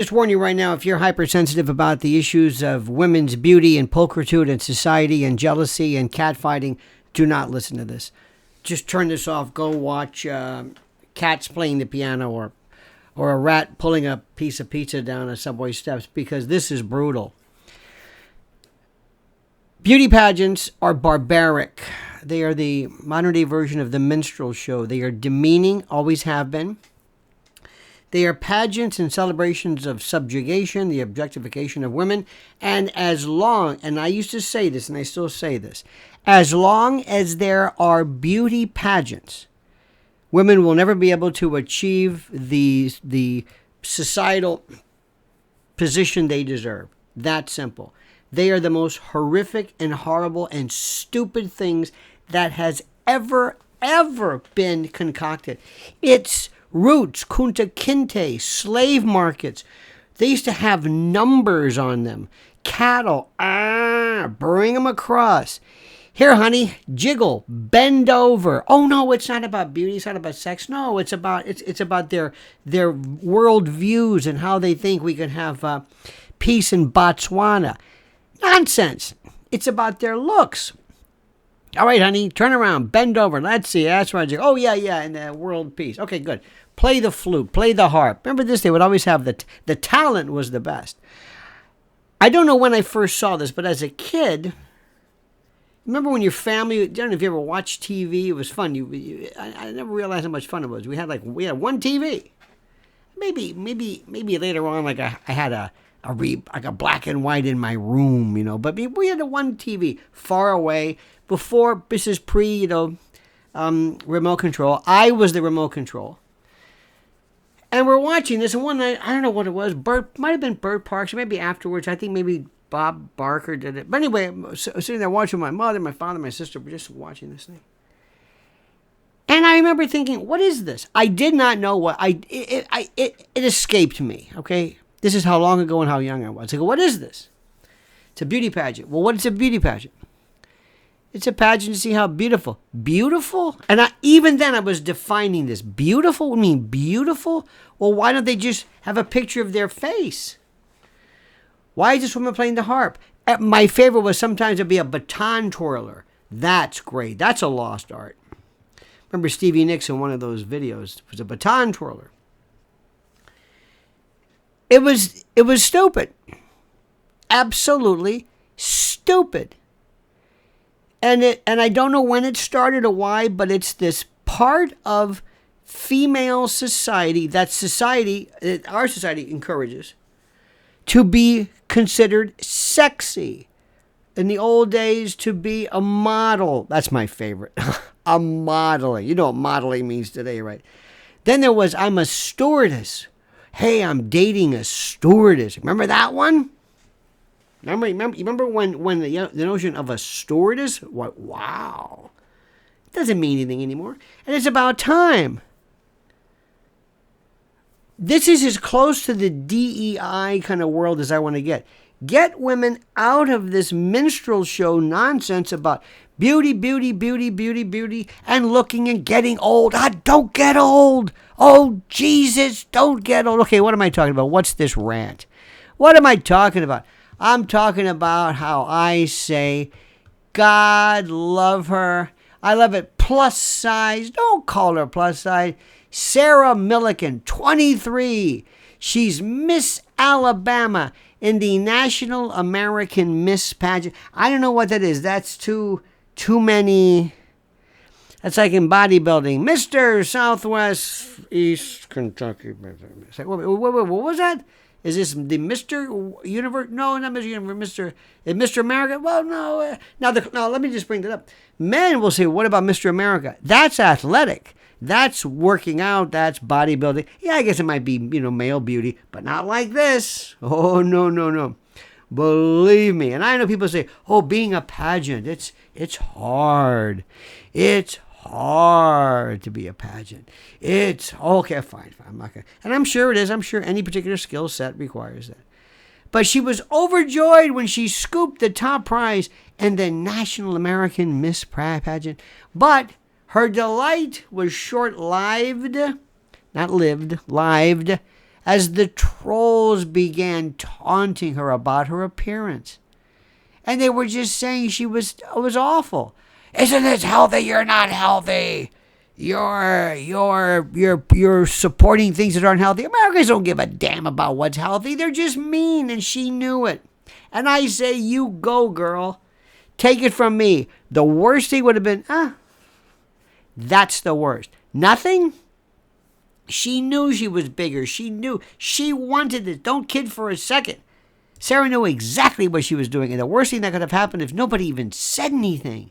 Just warn you right now, if you're hypersensitive about the issues of women's beauty and pulchritude and society and jealousy and catfighting, do not listen to this. Just turn this off. Go watch cats playing the piano or a rat pulling a piece of pizza down a subway steps, because this is brutal. Beauty pageants are barbaric. They are the modern-day version of the minstrel show. They are demeaning, always have been. They are pageants and celebrations of subjugation, the objectification of women. And and I used to say this, and I still say this, as long as there are beauty pageants, women will never be able to achieve the societal position they deserve. That simple. They are the most horrific and horrible and stupid things that has ever been concocted. It's roots, Kunta Kinte, slave markets. They used to have numbers on them. Cattle, bring them across. Here, honey, jiggle, bend over. Oh no, it's not about beauty. It's not about sex. No, it's about their world views and how they think we can have peace in Botswana. Nonsense. It's about their looks. All right, honey, turn around, bend over. Let's see. That's right. Oh yeah, and the world peace. Okay, good. Play the flute, play the harp. Remember this? They would always have the talent was the best. I don't know when I first saw this, but as a kid, remember when your family, I don't know if you ever watched TV, it was fun. I never realized how much fun it was. We had one TV. Maybe later on, like I had a black and white in my room, but we had one TV far away before. This is pre, remote control. I was the remote control. And we're watching this, and one night, I don't know what it was. Might have been Bert Parks, or maybe afterwards. I think maybe Bob Barker did it. But anyway, sitting there watching my mother, my father, my sister, were just watching this thing. And I remember thinking, what is this? I did not know what, it escaped me, okay? This is how long ago and how young I was. I go, what is this? It's a beauty pageant. Well, what is a beauty pageant? It's a pageant to see how beautiful. Beautiful? And even then I was defining this. Beautiful? I mean beautiful? Well, why don't they just have a picture of their face? Why is this woman playing the harp? My favorite was sometimes it'd be a baton twirler. That's great. That's a lost art. Remember Stevie Nicks in one of those videos was a baton twirler. It was stupid. Absolutely stupid. And I don't know when it started or why, but it's this part of female society that our society encourages to be considered sexy. In the old days, to be a model. That's my favorite. A modeling. You know what modeling means today, right? Then there was, I'm a stewardess. Hey, I'm dating a stewardess. Remember that one? Remember when the notion of a stewardess? What? Wow. It doesn't mean anything anymore. And it's about time. This is as close to the DEI kind of world as I want to get. Get women out of this minstrel show nonsense about beauty, and looking and getting old. Don't get old. Oh, Jesus, don't get old. Okay, what am I talking about? What's this rant? What am I talking about? I'm talking about how I say, God love her. I love it. Plus size. Don't call her plus size. Sara Milliken, 23. She's Miss Alabama in the National American Miss Pageant. I don't know what that is. That's too many. That's like in bodybuilding. Mr. Southwest East Kentucky. What was that? Is this the Mr. Universe? No, not Mr. Universe. Mr. America? Well, no. Now, let me just bring that up. Men will say, what about Mr. America? That's athletic. That's working out. That's bodybuilding. Yeah, I guess it might be, male beauty, but not like this. Oh, no. Believe me. And I know people say, oh, being a pageant, it's hard. It's hard to be a pageant. It's okay, fine. I'm not gonna, and I'm sure it is. I'm sure any particular skill set requires that. But she was overjoyed when she scooped the top prize in the National American Miss Pageant. But her delight was short-lived, not lived, lived, as the trolls began taunting her about her appearance. And they were just saying it was awful. Isn't this healthy? You're not healthy. You're supporting things that aren't healthy. Americans don't give a damn about what's healthy. They're just mean, and she knew it. And I say, you go, girl. Take it from me. The worst thing would have been, that's the worst. Nothing? She knew she was bigger. She knew. She wanted it. Don't kid for a second. Sara knew exactly what she was doing. And the worst thing that could have happened if nobody even said anything.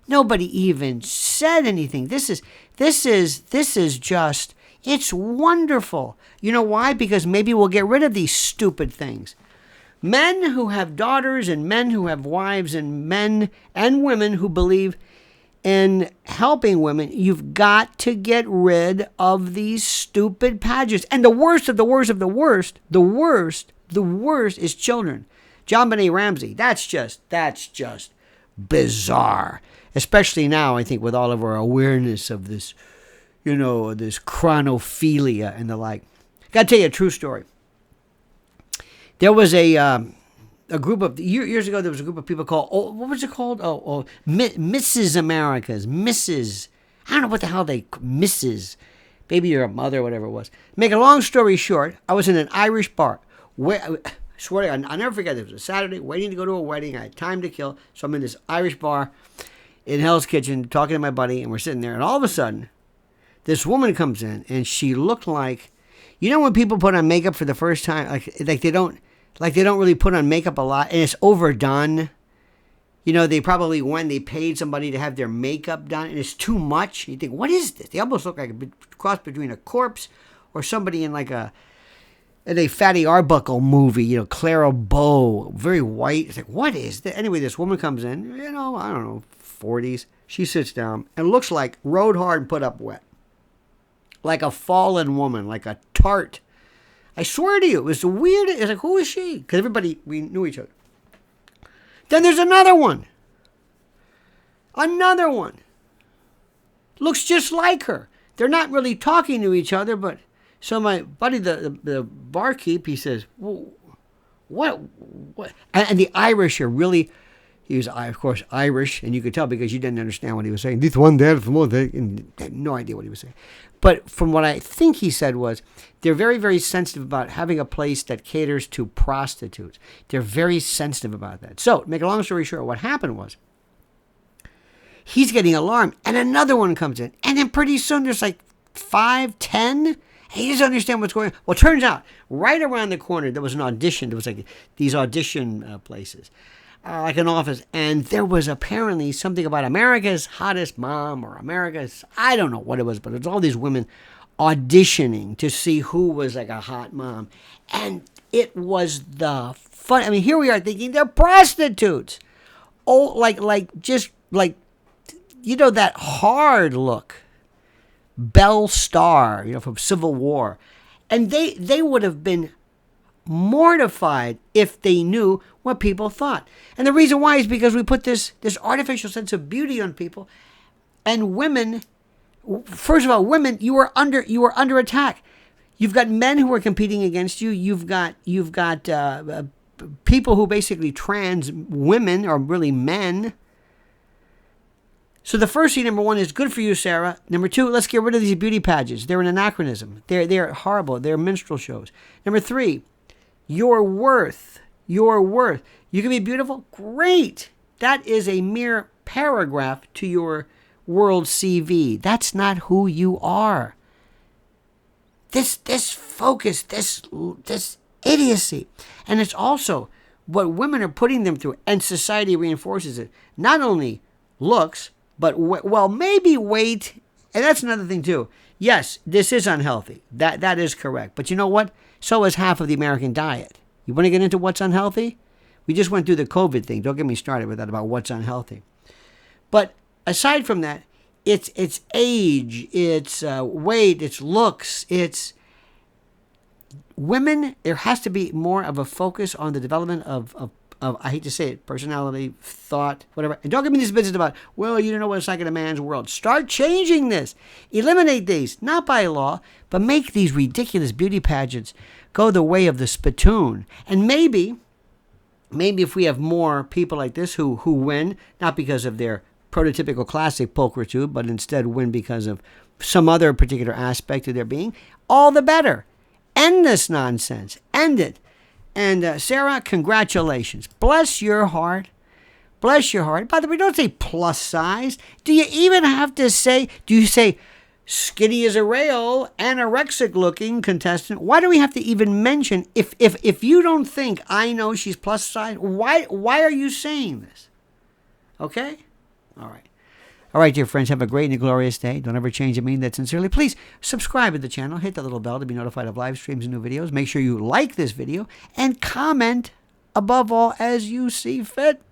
Nobody even said anything. This is just, it's wonderful. You know why? Because maybe we'll get rid of these stupid things. Men who have daughters and men who have wives and men and women who believe in helping women, you've got to get rid of these stupid pageants. And the worst of the worst of the worst, the worst is children. John Benet Ramsey, that's just bizarre. Especially now, I think, with all of our awareness of this, this chronophilia and the like. Got to tell you a true story. There was a group of, years ago, there was a group of people called, what was it called? Mrs. Americas. Mrs. I don't know what the hell Mrs. Maybe you're a mother or whatever it was. Make a long story short, I was in an Irish bar. I swear to God, I'll never forget, it was a Saturday, waiting to go to a wedding. I had time to kill, so I'm in this Irish bar in Hell's Kitchen talking to my buddy, and we're sitting there, and all of a sudden, this woman comes in, and she looked like, when people put on makeup for the first time, like they don't really put on makeup a lot, and it's overdone. They probably they paid somebody to have their makeup done, and it's too much. You think, what is this? They almost look like a cross between a corpse or somebody in a Fatty Arbuckle movie, Clara Bow, very white. It's like, what is that? Anyway, this woman comes in, I don't know, 40s. She sits down and looks like rode hard and put up wet. Like a fallen woman, like a tart. I swear to you, it was the weirdest. It's like, who is she? Because we knew each other. Then there's another one. Another one. Looks just like her. They're not really talking to each other, but so my buddy, the barkeep, he says, what? And the Irish are really, he was, of course, Irish, and you could tell because you didn't understand what he was saying. This one, that, and had no idea what he was saying. But from what I think he said was, they're very, very sensitive about having a place that caters to prostitutes. They're very sensitive about that. So, to make a long story short, what happened was, he's getting alarmed, and another one comes in, and then pretty soon there's like 5, 10, and he doesn't understand what's going on. Well, it turns out, right around the corner, there was an audition. There was like these audition places, like an office, and there was apparently something about America's hottest mom or America's, I don't know what it was, but it was all these women auditioning to see who was like a hot mom. And it was the fun. I mean, here we are thinking they're prostitutes. Oh, just that hard look. Belle Starr, from Civil War. And they would have been mortified if they knew what people thought. And the reason why is because we put this artificial sense of beauty on people. And women, first of all, women, you are under attack. You've got men who are competing against you. You've got people who basically trans women are really men. So the first thing, number one, is good for you, Sara. Number two, let's get rid of these beauty pageants. They're an anachronism. They're horrible. They're minstrel shows. Number three, your worth. Your worth. You can be beautiful? Great. That is a mere paragraph to your world CV. That's not who you are. This focus, this idiocy. And it's also what women are putting them through, and society reinforces it. Not only looks, but, maybe weight, and that's another thing too. Yes, this is unhealthy. That is correct. But you know what? So is half of the American diet. You want to get into what's unhealthy? We just went through the COVID thing. Don't get me started with that about what's unhealthy. But aside from that, it's age, it's weight, it's looks, it's women. There has to be more of a focus on the development of of, I hate to say it, personality, thought, whatever. And don't give me this business about, well, you don't know what it's like in a man's world. Start changing this. Eliminate these, not by law, but make these ridiculous beauty pageants go the way of the spittoon. And maybe if we have more people like this who win, not because of their prototypical classic pulchritude, but instead win because of some other particular aspect of their being, all the better. End this nonsense. End it. And Sara, congratulations. Bless your heart. Bless your heart. By the way, don't say plus size. Do you even have to say, do you say skinny as a rail, anorexic looking contestant? Why do we have to even mention, if you don't think I know she's plus size, why are you saying this? Okay? All right. All right, dear friends, have a great and a glorious day. Don't ever change a meaning that sincerely. Please subscribe to the channel. Hit the little bell to be notified of live streams and new videos. Make sure you like this video and comment above all as you see fit.